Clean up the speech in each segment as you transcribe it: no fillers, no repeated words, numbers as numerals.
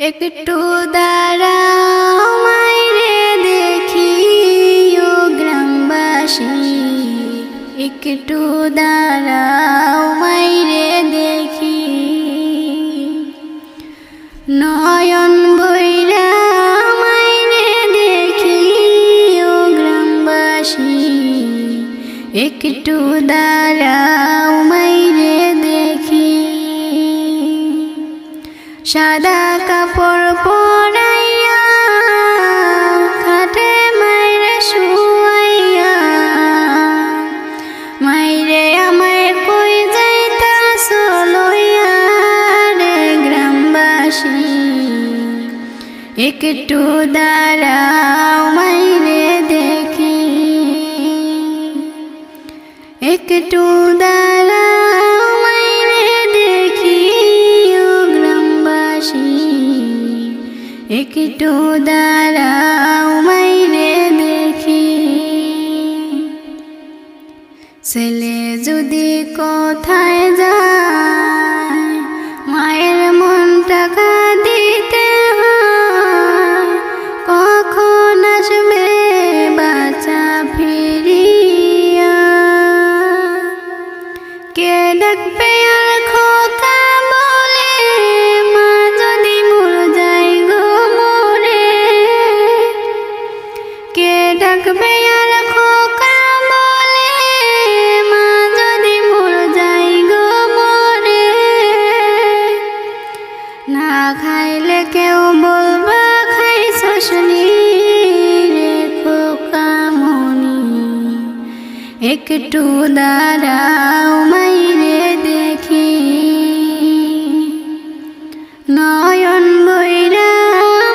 একটু দাঁড়াও মাইরে দেখি ও গ্রামবাসী, একটু দাঁড়াও মাইরে দেখি। নয়ন বইরা মাইরে দেখি ও গ্রামবাসী, একটু দাঁড়াও মাইরে দেখি। সাদা কাপড় পরাইয়া খাটে মাইরে শুয়াইয়া, মাইরে আমায় কই যাইতাছ লইয়া রে গ্রামবাসী, একটু দাঁড়াও মাইরে দেখি। একটু দাঁড়াও মাইরে দেখি ও গ্রামবাসী, একটু দাঁড়াও মাইরে দেখি। ছেলে যদি কোথায় যায় মায়ের মনটা কাঁদিতে হয়, কখন আসবে বাচ্চা ফিরিয়া। কে ডাকবে আর খোকা বলে মা যদি মর যাই গো মোরে, কে ডাকবে আর খোকা বলে মা যদি মর যাই গো মোরে। না খাইলে কেউ বলবা খাইছস নি রে খোকা মনি, একটু দাঁড়াও মাইরে দেখি। নয়ন বইরা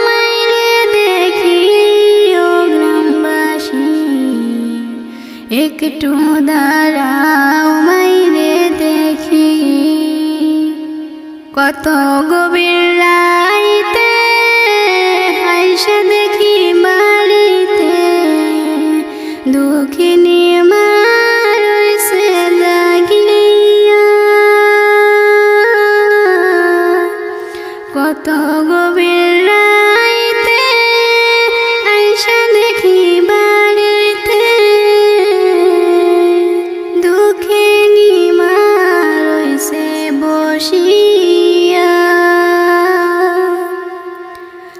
মাইরে দেখি ও গ্রামবাসী, একটু দাঁড়াও মাইরে দেখি। কত গভীর রাইতে আইসা দেখি বাড়িতে দুঃখিনী মা রইছে জাগিয়া। কত গভীর রাইতে আইসা দেখি বাড়িতে দুঃখিনী মা রইছে বসিয়া।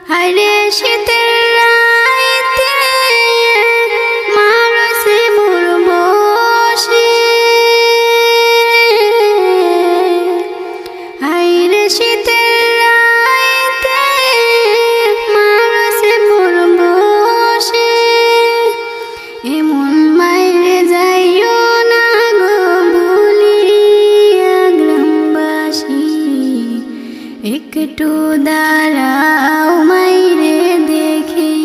হায়রে শীতের রাইতে মা রইছে মোর বসে, হায়রে শীতের রাইতে মা রইছে মোর বসে। এমন মাইরে যাইও না গো ভুলিয়া গ্রামবাসী, একটু দাঁড়াও মাইরে দেখি।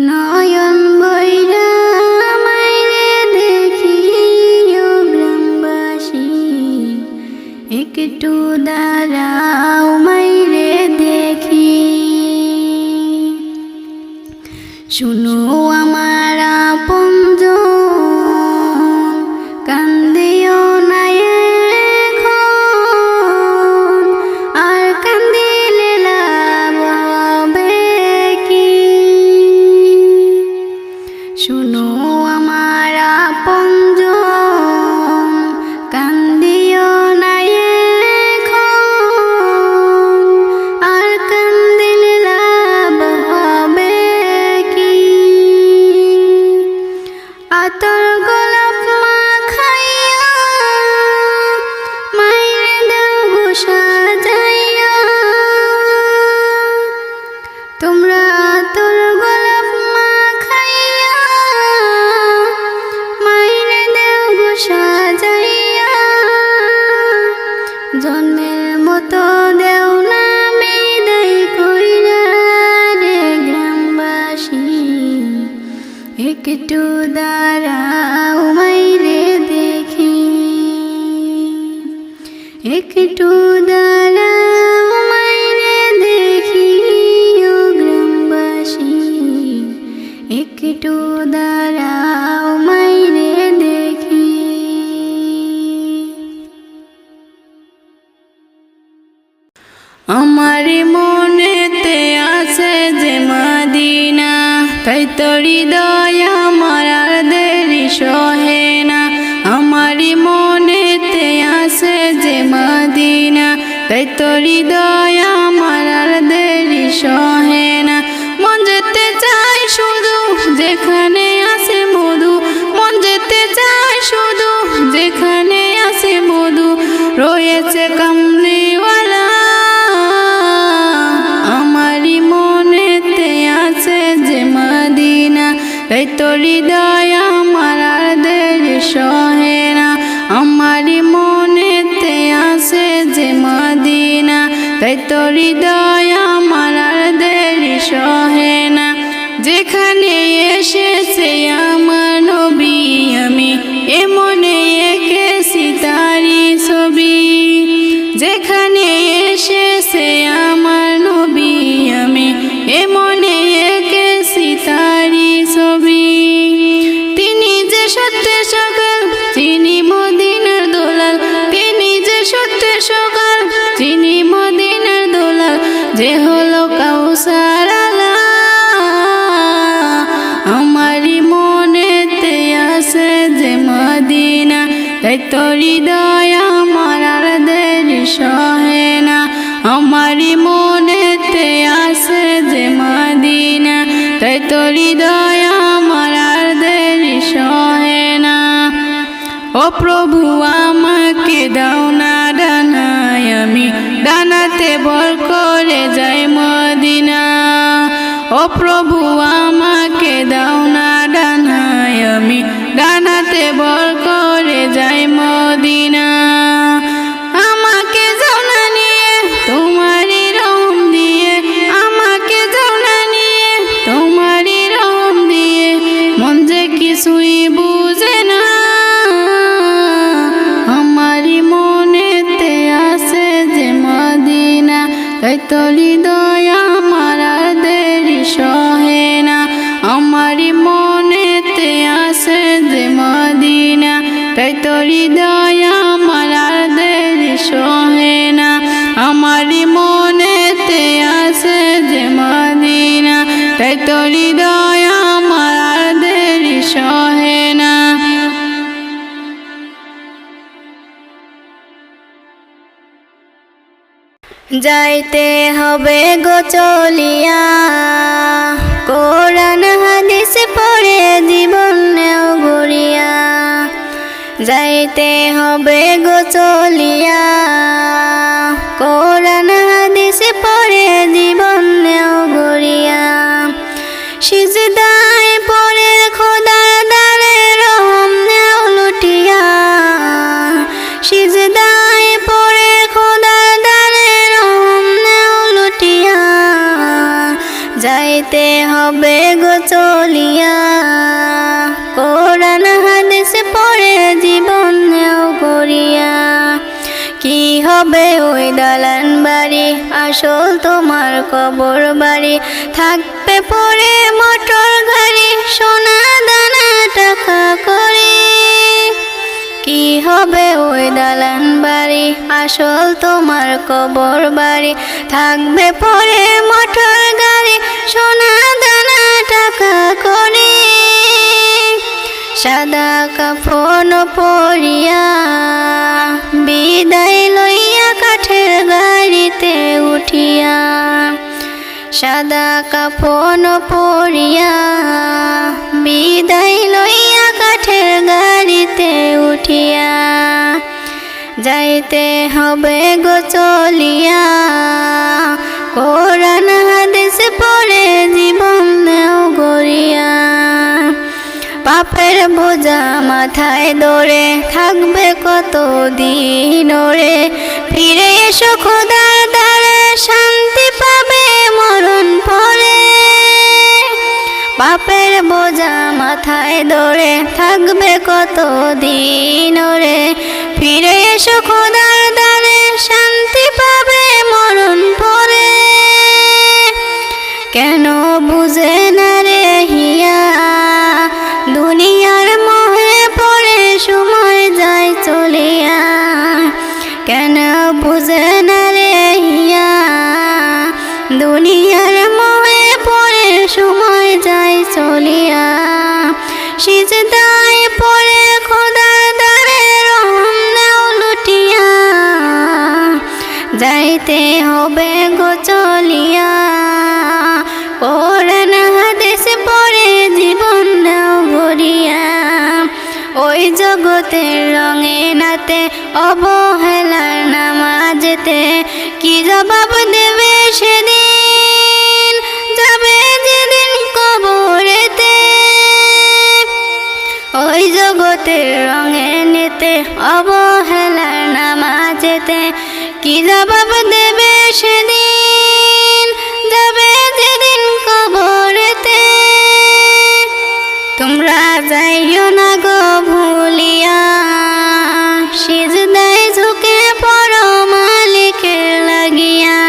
নয়ন বইরা মাইরে দেখি ও গ্রামবাসী, একটু দাঁড়াও মাইরে দেখি। শুনো আমার আপনজন, কান্দিও না এখন, আর কান্দিলে আমারি মনেতে আছে যে মদিনা, তাই তো হৃদয় আমার আর দেরি সহে না। আমারি মনেতে আছে যে মদিনা, তাই তো হৃদয় আমার আর দেরি সহে না। মন যেতে চায় শুধু যেখানে আছে মধু, মন যেতে চায় শুধু যেখানে আছে মধু, রয়েছে কামলিওয়ালা। আমারি মনেতে আছে যে মদিনা, তাই তো হৃদয় আমার আর দেরি সহে না। আমারি মনেতে আছে যে মদিনা, তাই তো হৃদয় আমার আর দেরি সহে না। যেখানে এসেছে আমার নবী, আমি এমনে এঁকেছি তারি ছবি। যেখানে এসেছে আমার নবী, আমি এমনে এঁকেছি তারি ছবি। তিনি যে সত্যের সকাল, তিনি মদিনার দোলাল, তিনি যে সত্যের সকাল, তিনি মদিনার দোলাল, যে হলো কাউসার আলা। আমারি মনেতে আছে যে মদিনা, তাই তো হৃদয় আমার আর দেরি সহে না। আমারি মনেতে আছে যে মদিনা, তাই তো হৃদয় আমার আর দেরি সহে না। ও প্রভু আমাকে দাও না ডানায়, আমি ডানাতে ভর করে যাই মদিনা। ও প্রভু আমাকে দাও না ডানায়, আমি ডানাতে ভর করে যাই মদিনা। আমাকে যাও না নিয়ে তোমারই রহম দিয়ে, আমাকে যাও না নিয়ে তোমারই রহম দিয়ে, মন যে কিছুই বুঝে না। আমারি মনেতে আছে যে মদিনা, তাই তো হৃদয় আমার আর দেরি সহে না। আমারি মনেতে আছে যে মদিনা, তাই তো হৃদয় আমার আর দেরি সহে না। আমারি মনেতে আছে যে মদিনা, তাই তো হৃদয় আমার আর দেরি সহে না। যাইতে হবে গো চলিয়া, কোরআন হাদিস পড়ে জীবন নেও গড়িয়া। যাইতে হবে গো চলিয়া, কোরআন হাদিস পড়ে জীবন নেও গড়িয়া। সিজদায় পড়ে খোদার দ্বারে রহম নেও লুটিয়া। সিজদায় পড়ে খোদার দ্বারে রহম নেও লুটিয়া। যাইতে হবে গো চলিয়া, কোরআন হাদিস পড়ে জীবন নেও গড়িয়া। কি হবে ওই দালান বাড়ি, আসল তোমার কবর বাড়ি, থাকবে পড়ে মোটর গাড়ি, সোনা দানা টাকা করে। কি হবে ওই দালান বাড়ি, আসল তোমার কবর বাড়ি, থাকবে পড়ে মোটর গাড়ি, সোনা দানা টাকা করে। সাদা কাফন পরিয়া বিদায় লইয়া কাঠের গাড়িতে উঠিয়া। সাদা কাফন পরিয়া বিদায় লইয়া কাঠের গাড়িতে উঠিয়া। যাইতে হবে গো চলিয়া, কোরআন হাদিস পড়ে জীবন নেও গড়িয়া। পাপের বোঝা মাথায় দরে, থাকবে কত দিন ওরে, ফিরে এসো খোদার দ্বারে, শান্তি পাবে মরণ পরে। পাপের বোঝা মাথায় দরে, থাকবে কত দিন ওরে, ফিরে এসো খোদার দ্বারে, শান্তি পাবে মরণ পরে। কেন বুঝে না রে হিয়া, দুনিয়ার মোহে পড়ে সময় যায় চলিয়া। কেন বুঝে না রে হিয়া, দুনিয়ার মোহে পড়ে সময় যায় চলিয়া, সিজদায় পড়ে খোদার দ্বারে রহম নাও লুটিয়া, যাইতে হবে গো চলিয়া, কোরআন হাদিস পড়ে জীবন নাও গড়িয়া। ওই জগতের রঙে নাতে অবহেলার নামাজেতে কি জবাব দেবে সেদিন, যাবে যেদিন কবরেতে। ওই জগতের রঙে নিতে অবহেলার নামাজেতে কি জবাব দেবে সেদিন, যাবে যেদিন কবরেতে। তোমরা যাইও না গো ভুলিয়া, সিজদায় ঝুঁকে পড়ো মালিকের লাগিয়া।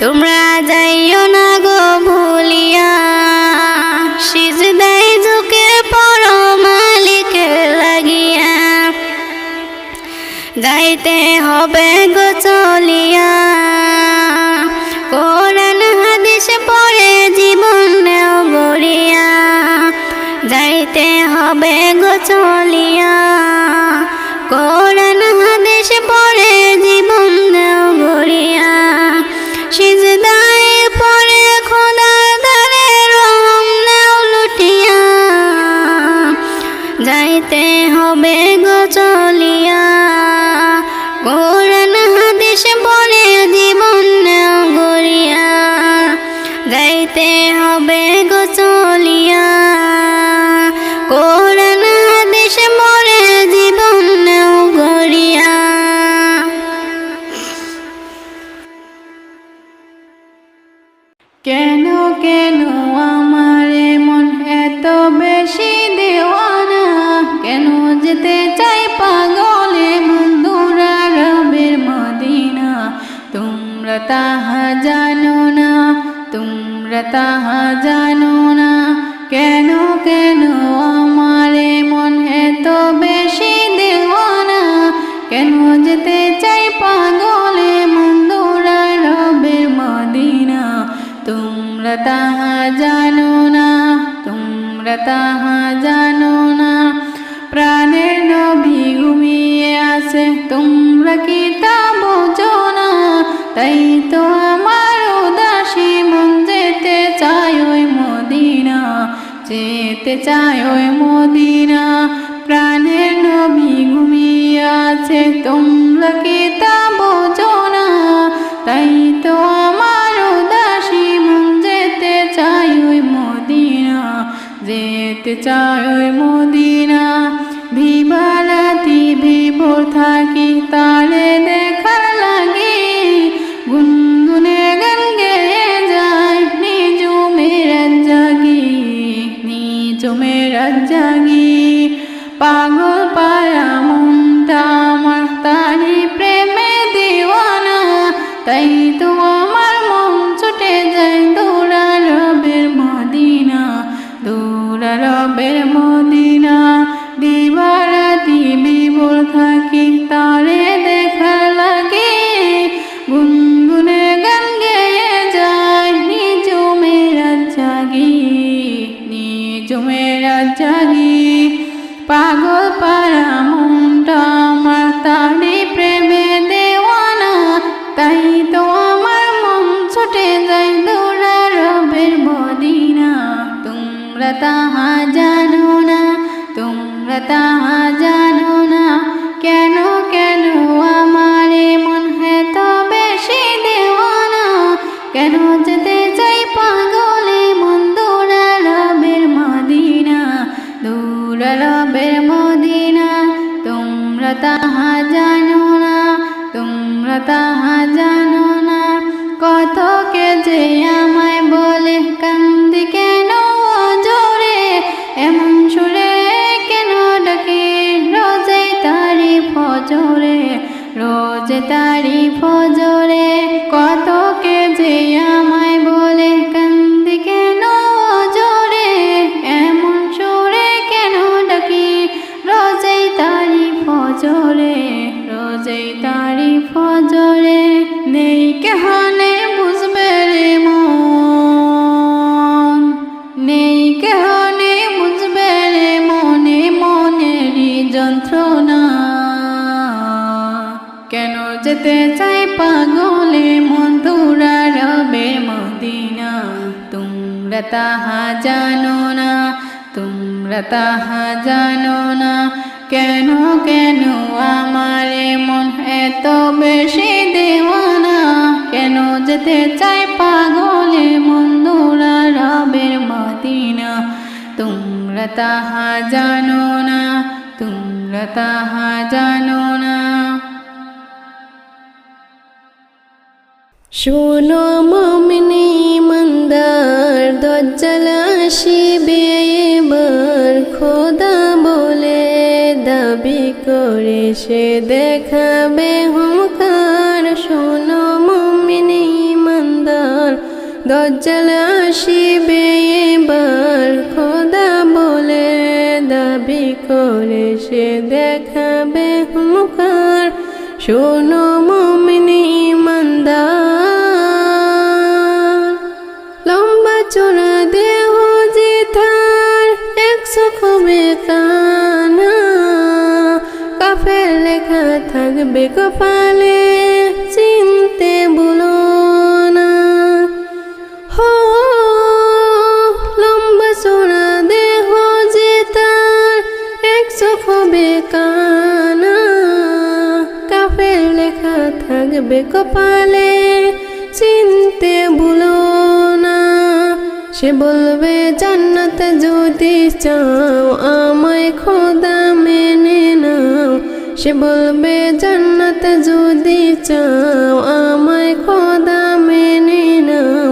তোমরা যাইও না গো ভুলিয়া, সিজদায় ঝুঁকে পড়ো মালিকের লাগিয়া, যাইতে হবে গো চলিয়া, কোরআন হাদিস পড়ে জীবন নাও গড়িয়া, যাইতে হবে গো চলিয়া, কোরআন হাদিস পড়ে জীবন নাও গড়িয়া। সিজদায় পড়ে খোদার দ্বারে রহম নাও লুটিয়া, যাইতে হবে গো চলিয়া, কোরআন হাদিস পড়ে জীবন নাও গড়িয়া, যাইতে হবে গো চলিয়া, কোরআন হাদিস পড়ে জীবন নাও গড়িয়া। কেন কেন আমার মন এত বেশি দেওয়ানা, কেন যেতে চাই পাগলে বন্ধুরা রবের মদিনা। তোমরা তাহা জানো না, তোমরা তাহা জানো না, কেন কেন আমার মন এত বেশি দেওয়ানা, কেন যেতে চাই পাগলে বন্ধুরা রবের মদিনা। তোমরা তাহা জানো না, তোমরা তাহা জানো না, প্রাণের নবী ঘুমিয়ে আছে তোমরা কি তা বোঝো না। তাই তো আমার উদাসী মন যেতে চায় ওই মদিনা, যেতে চায় ওই মদিনা। প্রাণের নবী ঘুমিয়ে আছে তোমরা কি তা বোঝো না। তাই তো আমার উদাসী মন যেতে চায় ওই মদিনা, যেতে চায় ওই মদিনা। ভিবারাতি ভিভোর থাকি তারে দেখার লাগে, গুনগুনে গান গেয়ে যায় নিজুমের জাগি, নিজুমের জাগি। পাগল পায়া মনটা আমার তারি প্রেমে দিওয়ানা, তাই তো আমার মন ছুটে যায় দৌড়া রবের মদিনা, দৌড়া রবের মদিনা। দিবারাতি বিভোর থাকি তারে দেখার লাগে, গুনগুনে গান গেয়ে যায় নিজুমের জাগি, নিজুমের জাগি। পাগল পারা মনটা আমার তারি প্রেমে দেওয়ানা, তাই তো আমার মন ছুটে যায় দৌড়া রবের মদিনা। তোমরা তাহা জানো না, তোমরা তাহা জানো না, কেন কেন আমার মন এত বেশি দেওয়ানা, কেন যেতে চাই পাগলে মন দৌড়া রবের মদিনা, দৌড়া রবের মদিনা। তোমরা তাহা জানো না, তোমরা তাহা জানো না, কত কে যে আমায় বলে কান্দি কেন জোরে, এমন সুরে কেন ডাকে রোজে তারি ফজরে, রোজে তারি ফজরে। কত কে যে আমায় বলে কান্দি কেন জোরে, এমন সুরে কেন ডাকি রোজে তারি ফজরে, রোজে তারি ফজরে। নেই কেহনে বুঝবে রে তোমরা তাহা জানো না, তোমরা তাহা জানো না। কেন কেন আমার মন এত বেশি দেওয়ানা, কেন যেতে চাই পাগলে মন দৌড়া রবের মদিনা। তোমরা তাহা জানো না, তোমরা তাহা জানো না। শোনো মুমিন ইমানদার, দজ্জাল আসিবে এবার, খোদা বলে দাবি করে সে দেখাবে হুঙ্কার। শোনো মুমিন ইমানদার, দজ্জাল আসিবে এবার, খোদা বলে দাবি করে সে দেখাবে হুঙ্কার। শোনো মুমিন ইমানদার, লম্বা চোরা দেহ যে তার, 100 হবে কানা, কাফের লেখা থাকবে কপালে, চিনতে ভুলো না। হো লম্বা চোরা দেহ যে তার, 100 হবে কানা, কাফের লেখা থাকবে কপালে, চিনতে ভুলো না। সে বলবে জান্নাত যদি চাও আমায় খোদা মেনে নাও। সে বলবে জান্নাত যদি চাও আমায় খোদা মেনে নাও।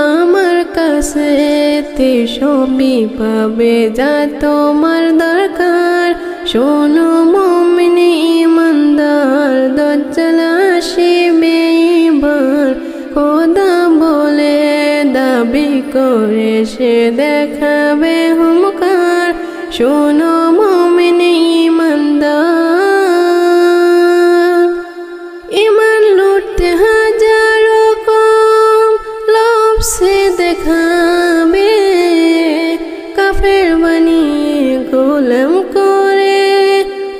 আমার কাছে সবই পাবে যা তোমার দরকার। শোনো মুমিন ইমানদার, দজ্জাল আসিবে এবার, খোদা বলে দাবি করে সে দেখাবে হুঙ্কার। শোনো মুমিন ইমানদার, ইমান লুটতে হাজারো কম, লোভ সে দেখাবে, কাফের বানিয়ে গোলাম করে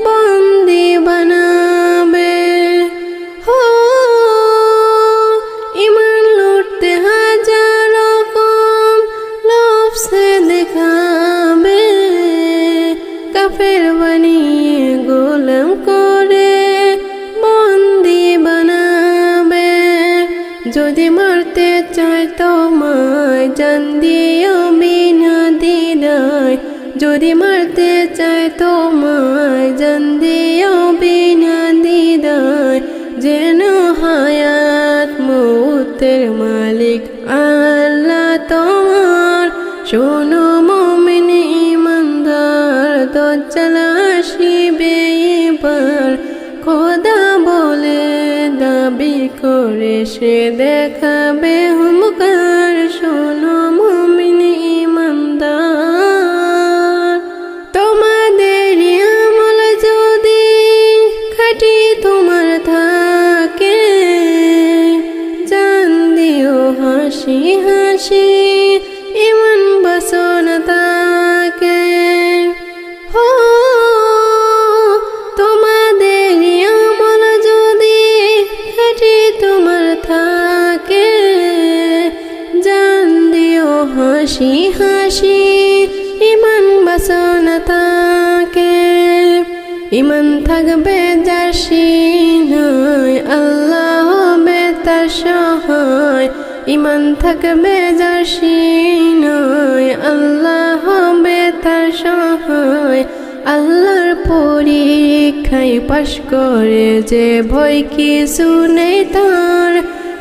বন্দি বানাবে। হো ইমান লুটতে হাজারো কম, লোভ সে দেখাবে, কাফের বানিয়ে গোলাম করে বন্দি বানাবে। যদি মারতে চায় তোমায় জান দিও বিনা দ্বিধায়। যদি মারতে চায় তোমায় জান দিও বিনা দ্বিধায়। যেন হায়াত মৌতের মালিক আল্লাহ তোমার। শোনো মুমিন ইমানদার, দজ্জাল আসিবে এবার, খোদা বলে দাবি করে সে দেখাবে হুঙ্কার। শোনো মুমিন ইমানদার, তোমাদের আমল যদি খাঁটি তোমার থাকে, জান দিও হাসি হাসি ইমান বাসনা তাকে। হো তোমাদের আমল যদি খাঁটি তোমার থাকে, জান দিও হাসি হাসি ইমান বাসনা তাকে। ইমান থাকবে যার সিনায়, আল্লাহ হবে তার সহায়। ইমান থাকবে যার সিনায়, আল্লাহ হবে তার সহায়। আল্লাহর পরীক্ষায় পাশ করে যে ভয় কিছু নেই তার।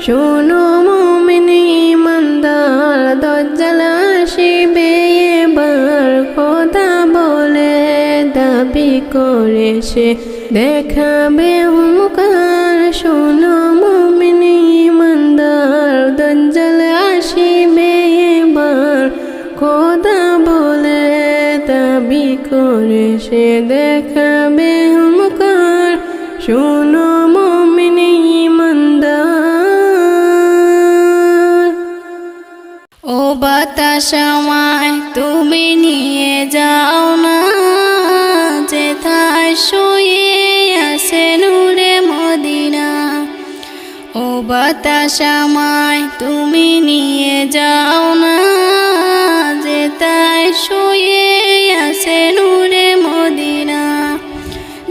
শোনো মুমিন ইমানদার, দজ্জাল আসিবে এবার, খোদা বলে দাবি করে সে দেখাবে হুঙ্কার। শোনো মুমিন ইমানদার, দজ্জাল আসিবে এবার, খোদা বলে দাবি করে সে দেখাবে হুঙ্কার। শোনো মুমিন ইমানদার, ও বাতাস আমায় তুমি নিয়ে যাও না, যেথায় শুয়ে আছে নূরে মদিনা। ও বাতাস আমায় তুমি নিয়ে যাও না, যেথায় শুয়ে আছে নূরে মদিনা।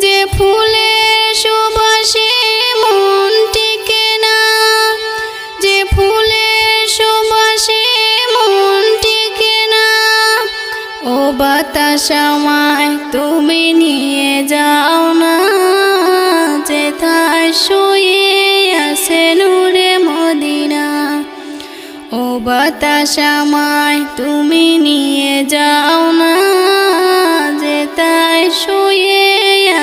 যে ফুলের সুবাসে মন টিকে না, যে ফুলের সুবাসে মন টিকে না, ও বাতাস আমায় তুমি নিয়ে যাও না, যেথায় শুয়ে আছে নূরে মদিনা। ও বাতাস আমায় তুমি নিয়ে যাও না, যেথায় শুয়ে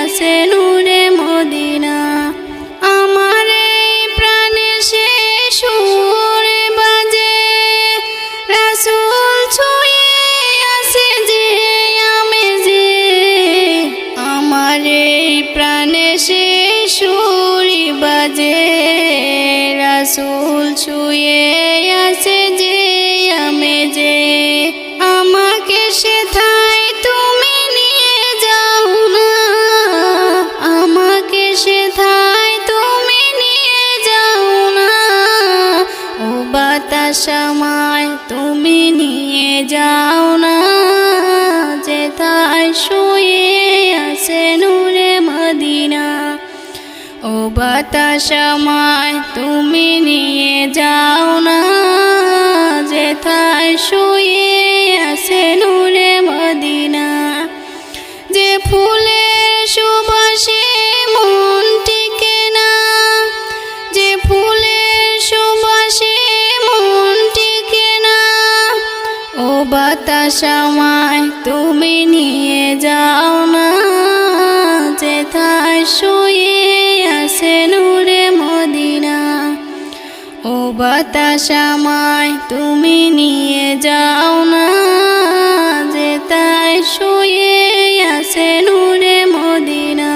আছে নূরে মদিনা। আমার এই প্রাণে সে সুর বাজে, রাসূল ছুঁয়ে আছে যে আমেজে। আমার এই প্রাণে সে সুর বাজে, রাসূল ছুঁয়ে আছে যে আমেজে। আমাকে সেথায় তুমি নিয়ে যাও না, আমাকে সেথায় তুমি নিয়ে যাও না, ও বাতাস আমায় তুমি নিয়ে যাও না, যেথায় শুয়ে আছে নূরে মদিনা। ও বাতাস আমায় তুমি নিয়ে যাও না, যেথায় শুয়ে আছে নূরে মদিনা। যে ফুলের সুবাসে মন টিকে না, যে ফুলের সুবাসে মন টিকে না, ও বাতাস আমায় তুমি নিয়ে যাও না, যেথায় শুয়ে আছে নূরে মদিনা। ও বাতাস আমায় তুমি নিয়ে যাও না, যেথায় শুয়ে আছে নূরে মদিনা।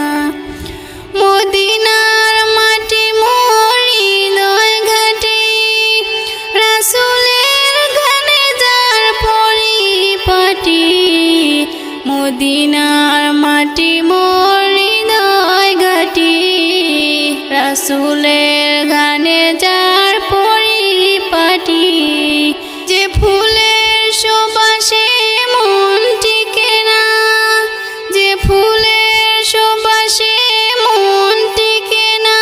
মদিনার মাটি মোর হৃদয় ঘাটি, রাসূলের গানে যার পরিপাটি। মদিনার মাটি মোর হৃদয় ঘাটি, রাসূলের গানে যার পরিপাটি। যে ফুলের সুবাসে মন টিকে না, যে ফুলের সুবাসে মন টিকে না,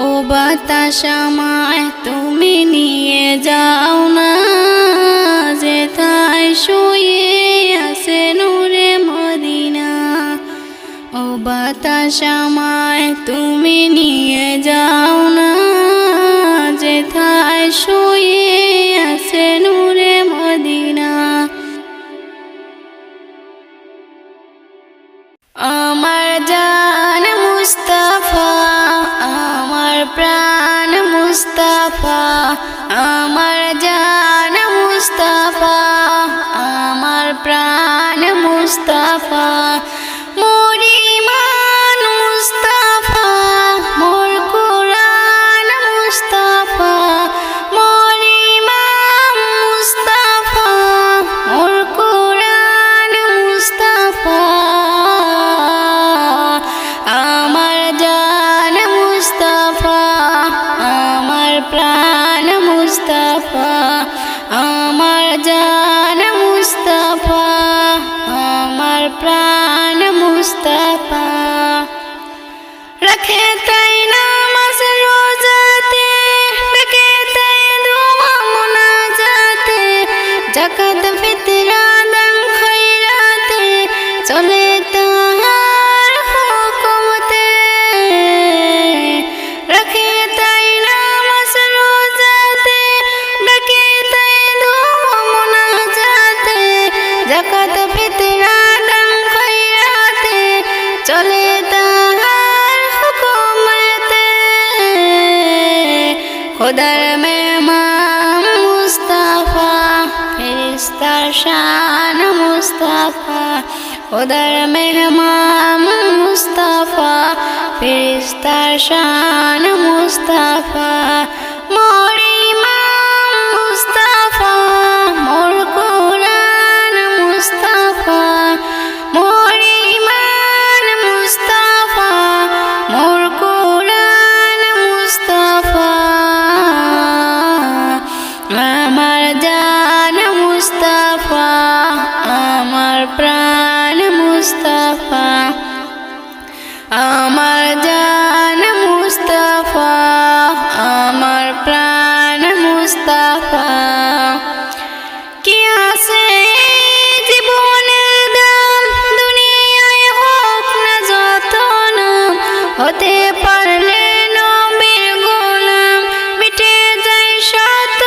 ও বাতাস আমায় তুমি নিয়ে যাও না, যেথায় শুয়ে আছে নূরে মদিনা। ও বাতাস আমায় তুমি নিয়ে যাও না, যেথায় শুয়ে আছে নূরে মদিনা। আমার জান মুস্তাফা, আমার প্রাণ মুস্তাফা, আমার জান মুস্তাফা, আমার প্রাণ মুস্তাফা। মোর ঈমান মুস্তাফা, মোর কুরআন মুস্তাফা, মোর ইমাম মুস্তাফা, মোর কুরআন মুস্তাফা। আমার জান মুস্তাফা, আমার প্রাণ মুস্তাফা, আমার জান মুস্তাফা, আমার প্রাণ মুস্তাফা। রখে তাই নামাজ রোজাতে, রখে তাই দোয়া মুনাজাতে, যাকাত ফিতরা দান খয়রাতে, চলে তাহার হুকুমতে। রখে তাই নামাজ রোজাতে, রখে তাই দোয়া মুনাজাতে, যাকাত ফিতরা দান খয়রাতে, চলে তাহার হুকুমতে। খোদার মেহমান মুস্তাফা, ফেরেশতার শান মুস্তাফা। খোদার মেহমান মুস্তাফা, ফেরেশতার শান মুস্তাফা। মোর ইমাম মুস্তাফা, মোর কুরআন মুস্তাফা, মোর ইমান মুস্তাফা, মোর কুরআন মুস্তাফা। হতে পারলে নবীর গোলাম মিটে যায় শত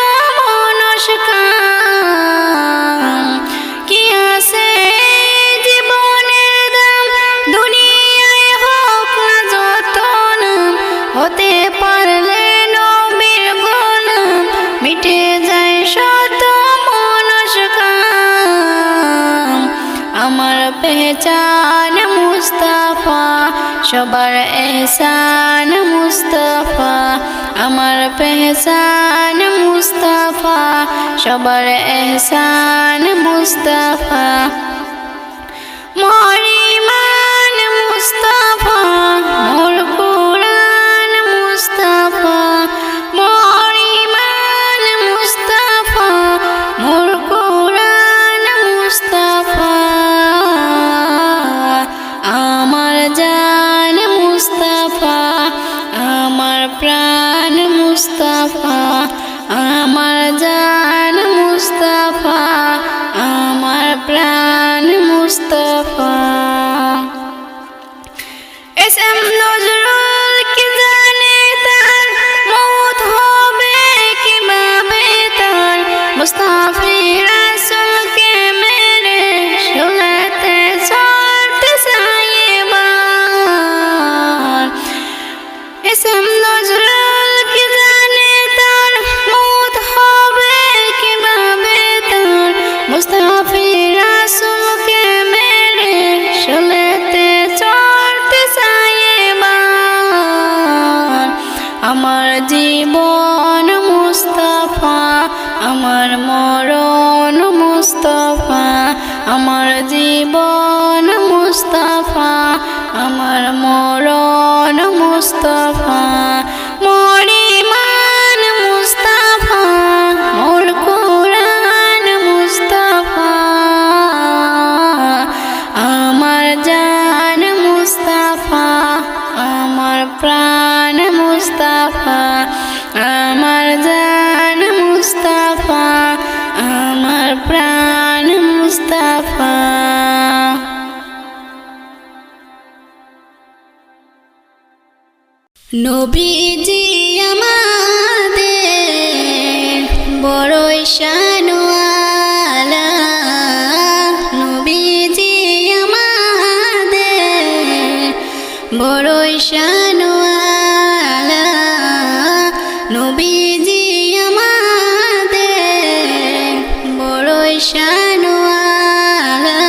মনস্কাম কি আছে জীবনের দাম দুনিয়ায় হোক না যত নাম হতে পারলে নবীর গোলাম মিটে যায় শত মনস্কাম আমার পেহচান মুস্তাফা সবার এহসান মুস্তাফা আমার পেহচান মুস্তাফা সবার এহসান মুস্তাফা মোর ঈমান মুস্তাফা মোর কুরআন মুস্তাফা মোর ঈমান মুস্তাফা মোর কুরআন মুস্তাফা আমার জান মুস্তাফা আমার প্রাণ মুস্তাফা আমার জান মুস্তাফা আমার প্রাণ মুস্তাফা এসএম নজরুল কি জানে তার মওত হবে কিভাবে তার মুস্তাফির রাসূলকে মেরে শুলাতে চড়তে সাইবার এসএম নজরুল কি জানে তার মওত হবে কিভাবে তার মুস্তাফির রাসূলকে মেরে শুলাতে চড়তে সাইবার আমার জীবন মুস্তাফা আমার মরণ মুস্তাফা আমার জীবন মুস্তাফা আমার মরণ মুস্তাফা মোর ঈমান মুস্তাফা মোর কুরআন মুস্তাফা আমার জান মুস্তাফা আমার প্রাণ মুস্তাফা আমার জান মুস্তাফা আমার প্রাণ মুস্তাফা নবীজি আমাদের বড়ই শানওয়ালা নবীজি আমাদের বড়ই শানওয়ালা নবীজি আমাদের বড়ই শানওয়ালা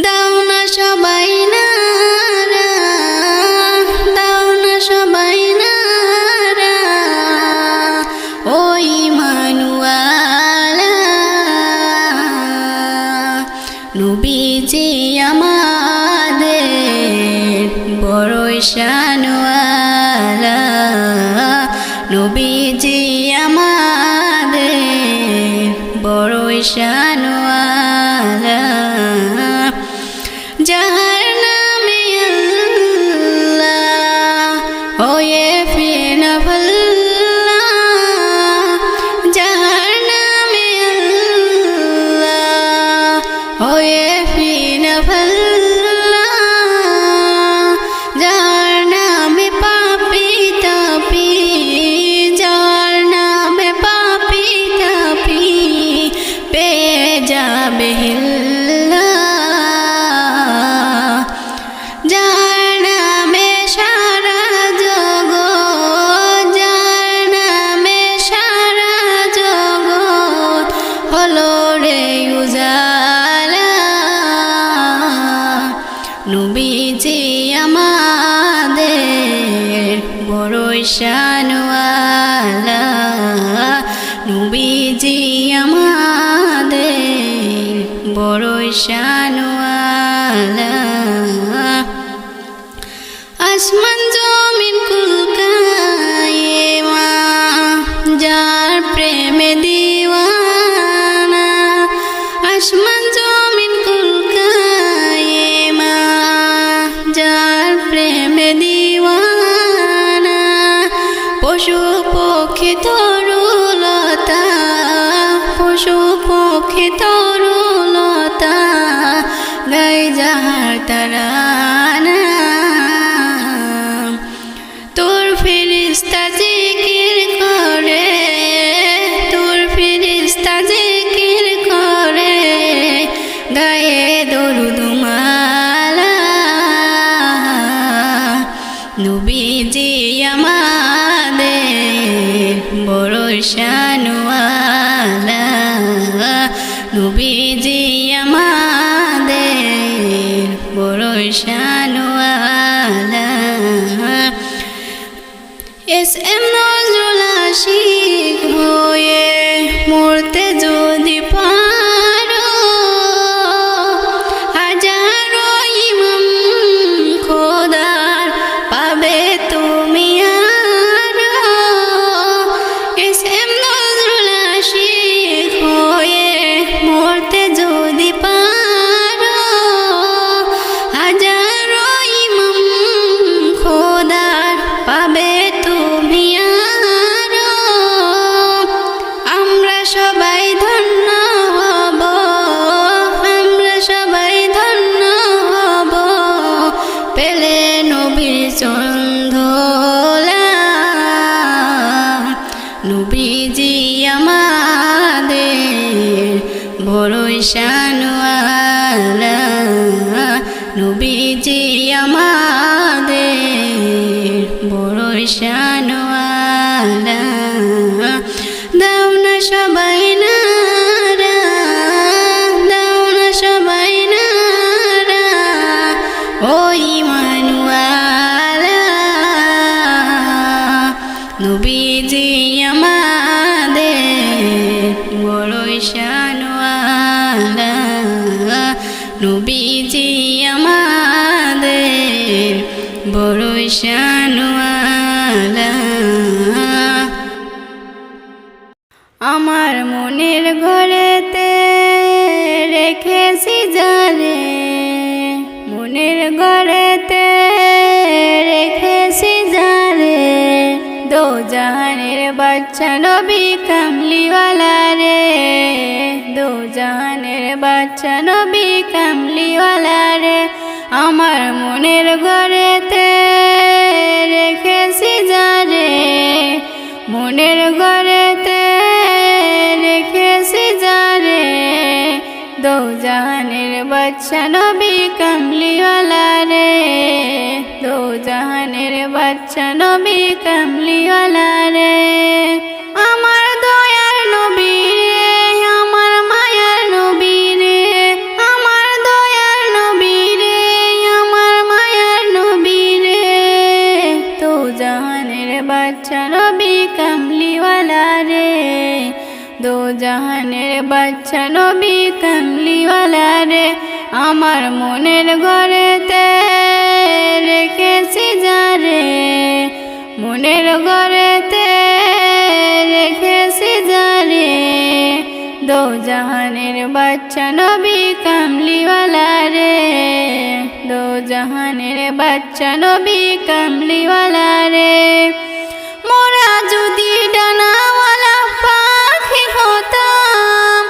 দাও না সবাই নারা দাও না সবাই নারা ওই মানুয়ালা নবীজি আমাদের বড়ই শানওয়ালা নবীজি আমাদের বড়ই শানওয়ালা যার নামে আল্লাহ হয়ে ফিরনা ভল্লা যার নামে আল্লাহ হয়ে ফিরনা ভল্লা যার নামে পাপি তাপি যার নামে পাপি তাপি পেয়ে যাবে হিল্লা যার নামে সারা জগৎ যার নামে সারা জগৎ হলো রে উজালা নবীজি আমাদের বড়ই শানওয়ালা নবীজি আমাদের বড়ই শানওয়ালা আসমান জমিন কুলকায়ে মা যার প্রেমে দিওয়ানা আসমান জমিন কুলকায়ে মা যার প্রেমে দিওয়ানা পশু পক্ষী তরুলতা পশু পক্ষী তরুলতা গাই যাহার তারানা এস এম নজরুল আশিক হয়ে মরতে যদি পারো, হাজারো ইমাম খোদার পাবে তুমি আরো। এস এম নজরুল আশিক হয়ে মরতে যদি পারো, হাজারো ইমাম খোদার পাবে তুমি আরো। আমরা সবাই ধন্য হব, আমরা সবাই ধন্য হব, পেলে নবীর চন্দোলা। নবীজি আমাদের বড়ই শানওয়ালা, নবীজি আমাদের বড়ই শানওয়ালা। দাও না সবাই নারা, দাও না সবাই নারা, ওই ঈমানওয়ালা। নবীজি আমাদের বড়ই শানওয়ালা, নবীজি আমাদের বড়ই শানওয়ালা। আমার মনের ঘরেতে রেখেছি যারে, মনের ঘরেতে রেখেছি যারে, দো জাহানের বাচ্চা নবী কামলিওয়ালা রে, দো জাহানের বাচ্চা নবী কামলিওয়ালা রে। আমার মনের ঘরেতে রেখেছি যারে, মনের ঘরেতে রেখেছি যারে, দো জাহানের বাচ্চা নবী কামলিওয়ালা রে, দো জাহানের বাচ্চা নবী কামলিওয়ালা রে। আমার দয়ার নবী রে, আমার মায়ার নবী রে, আমার দয়ার নবী রে, আমার মায়ার নবী রে, দো জাহানের বাচ্চা নবী কামলিওয়ালা রে, দো জাহানের বাচ্চা নবী কামলিওয়ালা রে। আমার মনের ঘরেতে রেখেছি যারে, মনের ঘরেতে রেখেছি যারে, দো জাহানের বাচ্চা নবী কামলিওয়ালা রে, দো জাহানের বাচ্চা নবী কামলিওয়ালা রে। মোরা যদি ডানাওয়ালা পাখি হতাম,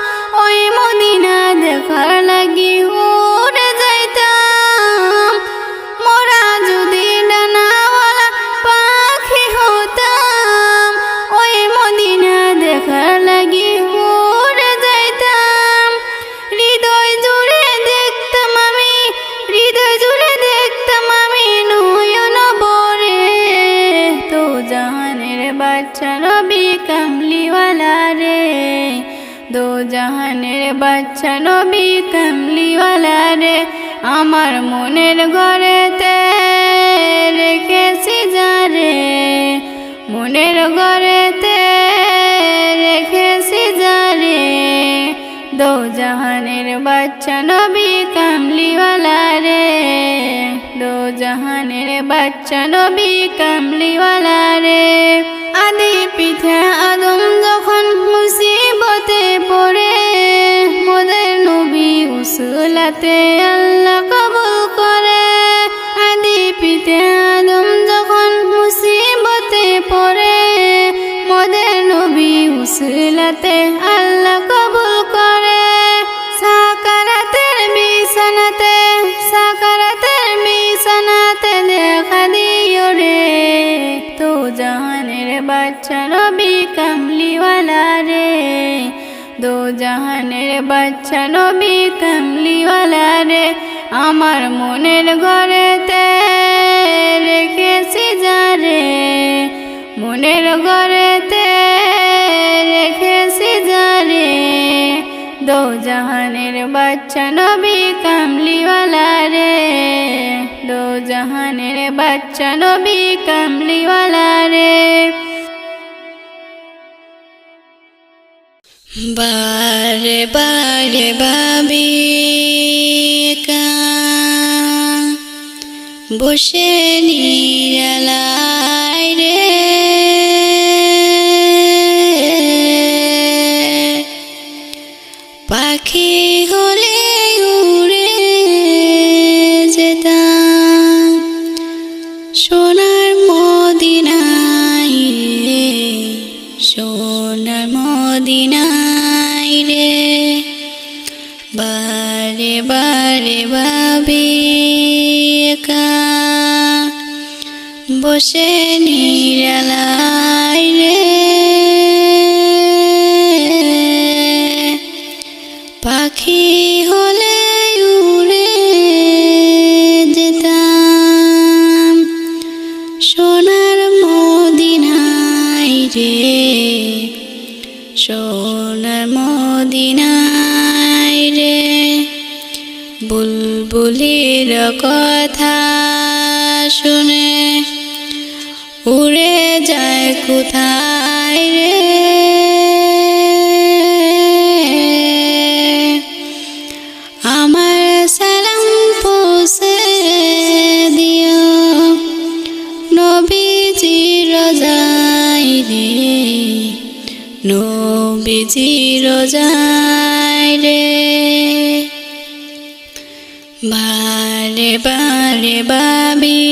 ওই মদিনা দেখার লাগি উড়ে যাইতাম। মোরা যদি ডানাওয়ালা পাখি হতাম, ওই মদিনা দেখার লাগি উড়ে যাইতাম। হৃদয় জুড়ে দেখতাম আমি, হৃদয় জুড়ে দেখতাম আমি নয়ন ভরে, তো জাহানের বাচ্চা নবী কামলিওয়ালা রে, দো জাহানের বাচ্চা নবী কামলিওয়ালা রে। আমার মনের ঘরেতে রেখেছি যারে, মনের ঘরেতে রেখেছি যারে, দো জাহানের বাচ্চা নবী কামলিওয়ালা রে, দো জাহানের বাচ্চা নবী কামলিওয়ালা রে। আদি পিতা আদম যখন মুসিবতে পড়ে, মোদের নবী উসুলাতে আল্লাহ কবুল করে। আদি পিতা আদম যখন মুসিবতে পড়ে, মোদের নবী উসুলাতে আল্লাহ কবুল করে। সাকারাতের বিছানাতে, সাকারাতের বিছানাতে দেখা দিও রে, তো জাহানের বাচ্চা নবী কামলিওয়ালা রে, দো জাহানের বাচ্চা নবী কামলিওয়ালা রে। আমার মনের ঘরেতে রেখেছি যারে, মনের ঘরেতে রেখেছি যারে, দো জাহানের বাচ্চা নবী কামলিওয়ালা রে, দো জাহানের বাচ্চা নবী কামলিওয়ালা রে। বারে বারে ভাবি একা বসে নিরালায় রে, পাখি হলে উড়ে যেতাম সোনার মদিনায় রে, সোনার মদিনায় রে। বারে বারে ভাবি একা বসে নিরালায় রে, পাখি হলে উড়ে যেতাম সোনার মদিনায় রে, সোনার মদিনায় রে। বুলবুলির কথা শুনে উড়ে যায় কোথায় রে, আমার সালাম পৌঁছে দিও নবীজি রোজায় রে, নবীজি রোজায় রে। বারে বারে ভাবি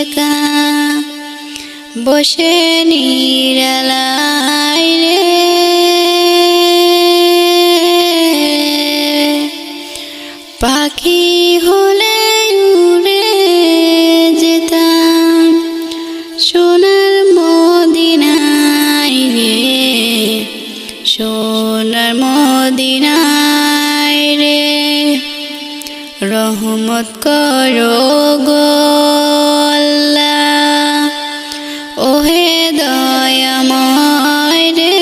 একা বসে নিরালায় রে, পাখি হলে উড়ে যেতাম সোনার মদিনায় রে, সোনার মদিনায় রে। রহমত করো গো আল্লাহ ওহে দয়াময় রে,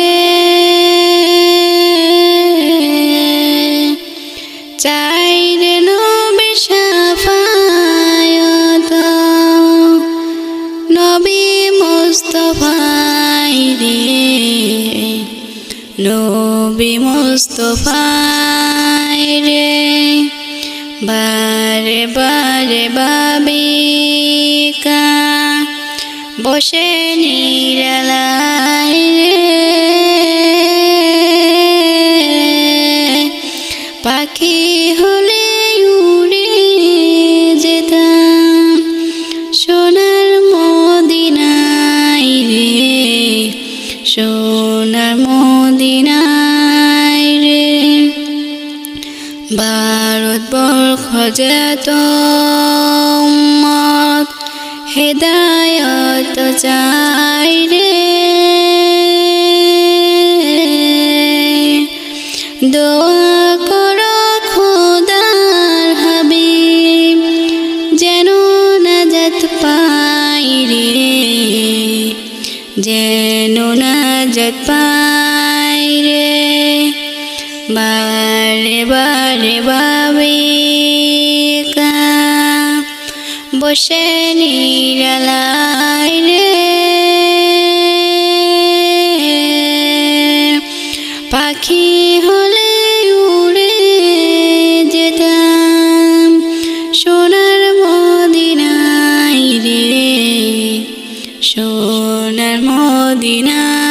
চাই রে নবী শাফায়াত নবী মুস্তাফায় রে, নবী মুস্তাফায় রে। বারে বারে ভাবি একা বসে নিরালায় রে, পাখি হলে উড়ে যেতাম সোনার মদিনায় রে, সোনার মদিনায় রে। ভারতবর্ষ যেত উম্মত হেদায়ত চাই রে, দোয়া করো খোদার হাবিব যেন নাজাত পাই রে, যেন নাজাত পাই রে। বারে বারে ভাবি একা বসে নিরালায় রে, পাখি হলে উড়ে যেতাম সোনার মদিনায় রে, সোনার মদিনায়।